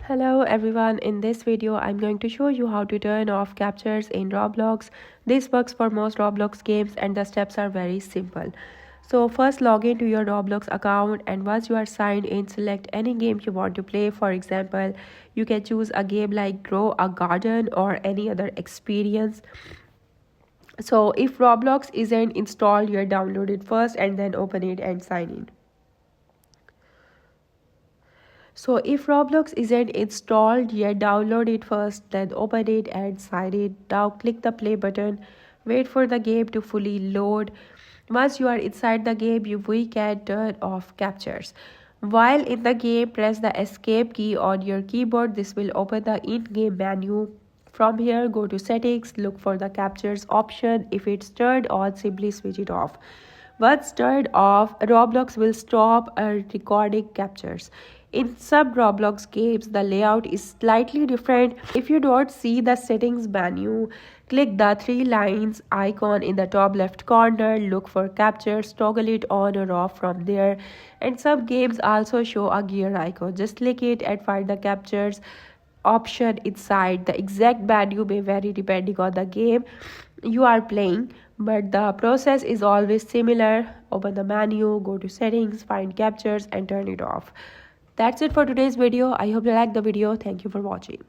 Hello everyone, in this video I'm going to show you how to turn off captures in Roblox. This works for most Roblox games and the steps are very simple. So first log into your Roblox account, and once you are signed in, select any game you want to play. For example, you can choose a game like Grow a Garden or any other experience. So if Roblox isn't installed, you download it first and then open it and sign in. So if Roblox isn't installed yet, download it first, then open it and sign it. Now click the play button, wait for the game to fully load. Once you are inside the game, we can turn off captures. While in the game, press the escape key on your keyboard. This will open the in-game menu. From here, go to settings, look for the captures option. If it's turned on, simply switch it off. Once turned off, Roblox will stop recording captures. In some Roblox games, the layout is slightly different. If you don't see the settings menu, click the three lines icon in the top left corner, look for captures, toggle it on or off from there. And some games also show a gear icon. Just click it and find the captures option inside. The exact menu may vary depending on the game you are playing, but the process is always similar. Open the menu, go to settings, find captures and turn it off. That's it for today's video. I hope you liked the video. Thank you for watching.